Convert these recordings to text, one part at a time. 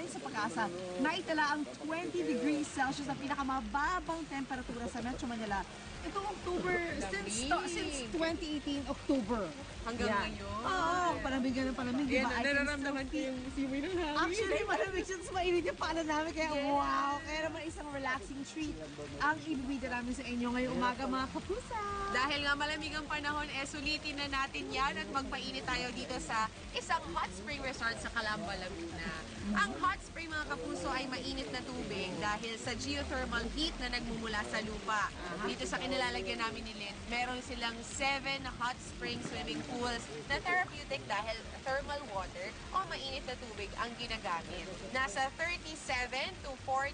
ayon sa Pag-asa, naitala ang 20 degrees Celsius na pinakamababang temperatura sa Metro Manila. Itong October, since 2018 October. Hanggang ngayon. Oo, palamig ng palamig, di ba? Nararamdaman ko yung simoy ng hangin. Actually, malamig siya, tapos mainit yung pala namin, kaya wow! Kaya naman isang relaxing treat ang ibibida namin sa inyo ngayong umaga, mga kapusa. Dahil nga malamig ang panahon, sulitin na natin yan at magpainit tayo dito sa isang hot spring resort sa Calamba, Laguna. Ang hot spring, mga kapuso, ay mainit na tubig dahil sa geothermal heat na nagmumula sa lupa. Dito sa kinalalagyan namin ni Lynn, meron silang 7 hot spring swimming pools na therapeutic dahil thermal water o mainit na tubig ang ginagamit. Nasa 37 to 49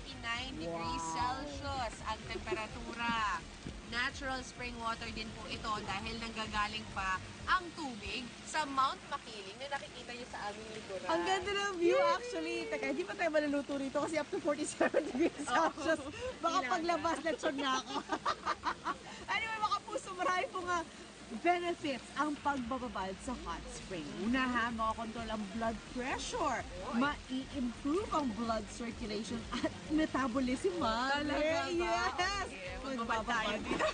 degrees Celsius ang temperatura. Natural spring water din po ito dahil nanggagaling pa ang tubig sa Mount Makiling na nakikita niyo sa aming likuran. Ang ganda ng view actually. Teka, hindi pa tayo maluluto rito kasi up to 47 degrees Celsius. Baka paglabas na tiyog na ako. Anyway, mga puso, marami po nga benefits ang pagbababad sa hot spring. Una ha, makakontrol ang blood pressure. Mai-improve ang blood circulation at metabolism. Talaga ba? Yes! Magbabad tayo dito.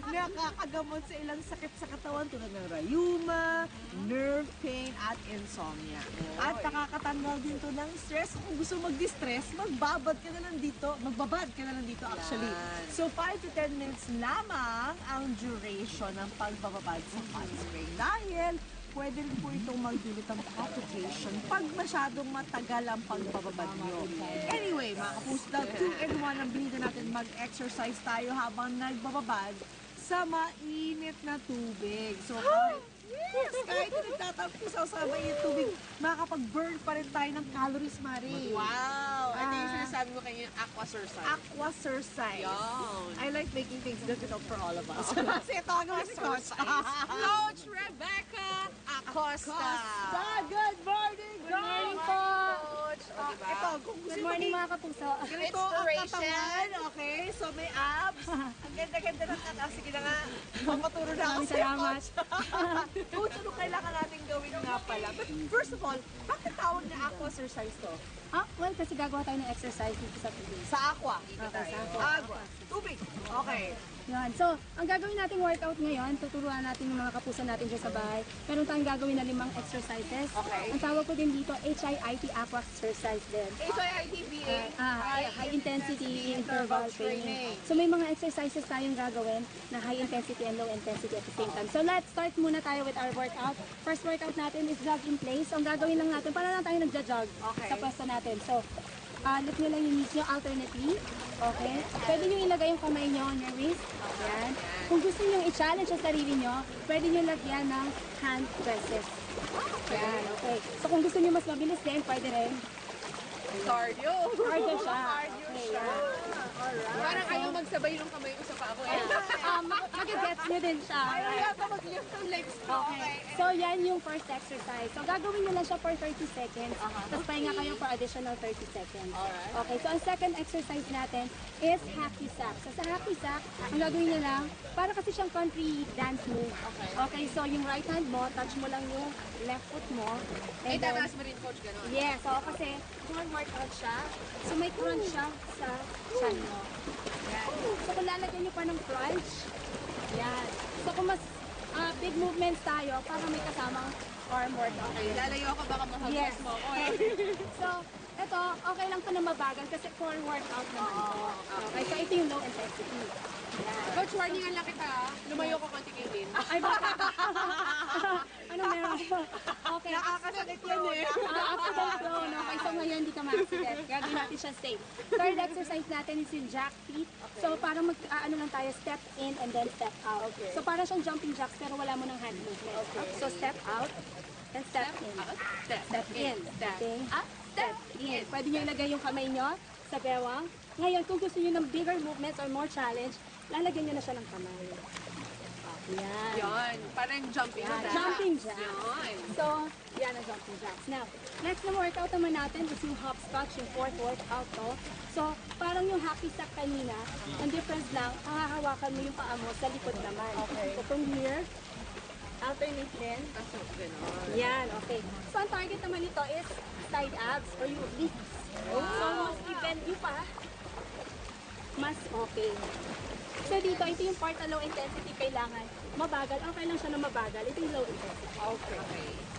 Nakakagamot sa ilang sakit sa katawan tulad ng rheuma, nerve pain, at insomnia. At nakakatanggal din to ng stress. Kung gusto mag-distress, magbabad ka na lang dito. Magbabad ka na lang dito actually. So 5 to 10 minutes lamang ang duration ng pagbababad sa hot spring. Dahil pwede rin po itong magdulot ng complication pag masyadong matagal ang pagbababad nyo. Anyway, mga kapuso, 2 in 1 ang binida natin, mag-exercise tayo habang nagbababad sa mainit na tubig. So, kahit nagtatapos sa mainit tubig, makakapag-burn pa rin tayo ng calories, Mari. Wow! Ito yung sinasabi mo kanina, aquasurcise. Aquasurcise. Yan. I like making things difficult for all of us. Kasi ito ang si Coach. Coach Rebecca Acosta. Good morning, Good morning po. Coach. O, diba? Ito, kung gusto Good morning mga kapuso. ganito ang Inspiration. katawan, okay? So may abs. Ang ganda-ganda ng katawan. Sige na nga, papaturo na ako Maraming sa'yo, salamat. Coach. Coach, ano kailangan natin gawin nga pala? But first of all, bakit tawag na aqua exercise to? Well, kasi gagawa tayo ng exercise dito sa tubig. Sa aqua. Okay, sa aqua. Agua. Tubig. Okay. Yan. So, ang gagawin nating workout ngayon, tuturuan natin yung mga kapuso natin dyan sa bahay. Meron tayong gagawin na 5 exercises. Okay. Ang tawag ko din dito, HIIT Aqua Exercise din. HIITVA. High intensity interval training. So may mga exercises tayong gagawin na high intensity and low intensity at the same time. So let's start muna tayo with our workout. First workout natin is jog in place. So ang gagawin lang natin, para lang tayo nagja-jog Okay. sa pwesto natin. So, lift nyo lang yung knees nyo alternately. Okay? Pwede nyo ilagay yung kamay nyo on your wrist. Yan. Kung gusto nyo i-challenge sa sarili nyo, pwede nyo lagyan ng hand presses. Yan. Okay. So kung gusto nyo mas mabilis din, pwede rin. Cardio. Cardio siya. Cardio Okay, siya. yan. Parang ayaw magsabay yung kamay ko sa paa ko. Mag-gets nyo din siya. Ayaw yata mag-lift ng legs ko. Okay. So, yan yung first exercise. So, gagawin nyo lang siya for 30 seconds. Tapos, pahinga kayo for additional 30 seconds. Alright. Okay. So, ang second exercise natin is hacky sack. So, sa hacky sack, ang gagawin nyo lang, para kasi siyang country dance move. Okay. So, yung right hand mo, touch mo lang yung left foot mo. Eh, And then, tataas mo rin, coach, gano'n. yes. So, kasi, core workout siya. So, may crunch siya sa chan mo. Yan. So, kung lalagyan nyo pa ng crunch, yan. So, kung mas big movements tayo, para may kasamang arm workout. Okay, lalayo ako, baka mahagos Yes. mo ako eh. So, ito, okay lang to na mabagal kasi core workout naman to. Okay, so ito yung low intensity. Yan. Coach, warningan lang kita ah. Lumayo ko konti kay Lynn. Ay, bakit? Anong meron? Okay. Nakakasakit yan eh. Accident zone. Okay, so ngayon hindi ka ma-accident. Gagawin natin siya safe. Third exercise natin is yung jack feet. So parang ano lang tayo, step in and then step out. So parang siyang jumping jacks pero wala mo ng hand movement. So step out and step in. Step in. Step Okay? up, Step in. Pwede nyo ilagay yung kamay nyo sa bewang. Ngayon, kung gusto nyo ng bigger movements or more challenge, lalagyan nyo na siya ng kamay. Yan. Yun, parang jumping jacks. Jumping jacks. Yun. So, yan ang jumping jacks. Now, next na workout naman natin is yung hopscotch, yung fourth workout to. So, parang yung happy sack kanina, ang difference lang, hahawakan mo yung paa mo sa likod naman. Okay. So, from here, alternate din. Kaso, gano'n. Yan, okay. So, ang target naman nito is side abs or yung obliques. So, mas i-bend nyo pa, mas okay. So dito, ito yung part na low intensity kailangan mabagal. Okay lang siya na mabagal. Ito yung low intensity. Okay.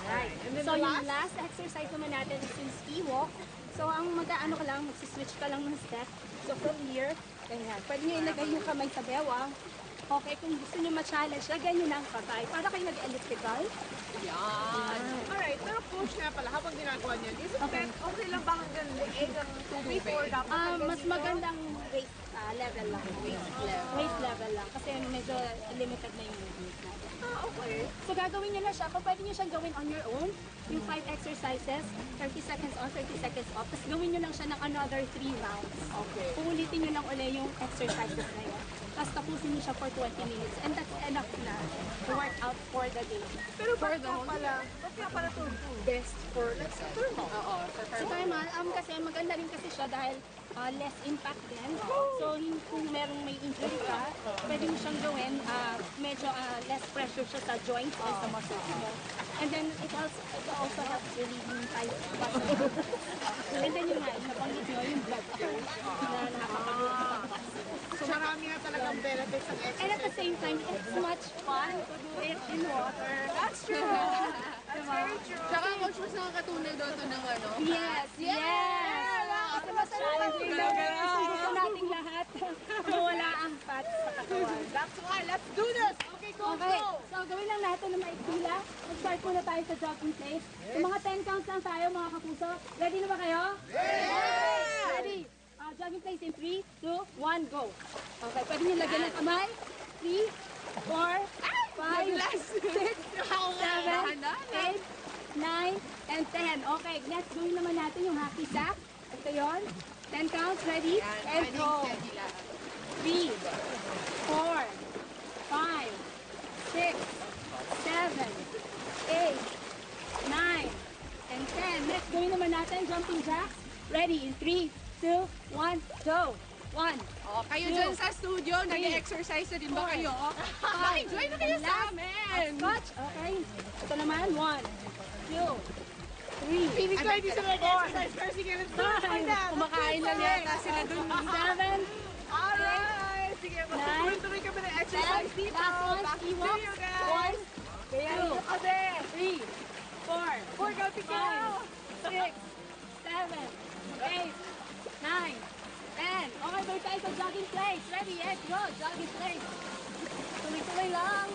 Right. And then So the yung last exercise naman natin is yung ski walk. So ang mag-ano ka lang, mag-switch ka lang ng step. So from here, ganyan. Pwede nyo ilagay yung kamay sa bewang. Okay, kung gusto nyo ma-challenge, lagyan nyo ng kamay. Para kayo nag-elliptical. Yan. Alright, pero coach nga pala, habang ginagawa niyan, is it Okay. okay lang ba hanggang leeg ang tubig or dapat hanggang Mas dito? magandang weight level lang. Weight level lang. Kasi medyo limited na yung movement natin. Okay. So gagawin nyo na siya. Kung pwede nyo siyang gawin on your own, yung 5 exercises, 30 seconds on, 30 seconds off, tapos gawin nyo lang siya ng another 3 rounds. Okay. Uulitin nyo lang ulit yung exercises na yun. Tapos tapusin nyo siya for 20 minutes. And that's enough na to work out for the day. Pero ba't nga pala to best for, let's say, thermal? Oo, sa So thermal, kasi maganda rin kasi siya dahil less impact din. So kung merong may injury ka, pwede mo siyang gawin, medyo less pressure siya sa joints and sa muscles mo. And then it also helps relieving tight muscles. And then yun nga, nabanggit nyo yung blood flow na nakakapag So marami nga talagang benefits ang And exercise. at the same time, it's much fun to do it in water. That's true. That's very true. Tsaka coach, mas nakakatunaw daw ito ng ano. Yes! Yes! Kasi mas challenging na so gusto nating lahat mawala ang fat sa katawan. That's why, let's do this! Okay, coach, Okay, go! so gawin lang natin na maiksi lang. Mag-start muna tayo sa jogging place. Yung mga 10 counts lang tayo mga kapuso. Ready na ba kayo? Yes! Ready? Jogging place in 3, 2, 1, go. Okay, pwede nyo lagyan ng kamay. 3, 4, 5, 6, 7, 8, 9, and 10. Okay, next gawin naman natin yung hacky sack. Ito yun. 10 counts, ready? Yan, And pwedeng go. steady lang. 3, 4, 5, 6, 7, 8, 9, and 10. Next, gawin naman natin jumping jacks. Ready? In 3, 2, 1, go. 1. Oh, kayo dyan sa studio, nag-exercise na din ba kayo? Join na kayo sa amin! Scotch. Okay. Ito naman. 1, 2, 3, Feeling ko hindi sila nag-exercise, pero sige, let's do it for that. Kumakain lang yata sila dun. 7, Alright! Sige, tuloy kami ng exercise dito. last one, Back ski to walk. you guys. 1, Kaya 2, nyo kasi. 3, 4, We're going to go. 5, 6, 7, 8, 9, 10. Okay, balik tayo sa jogging place. Ready? Yes, go. Jogging place. Tuloy-tuloy lang.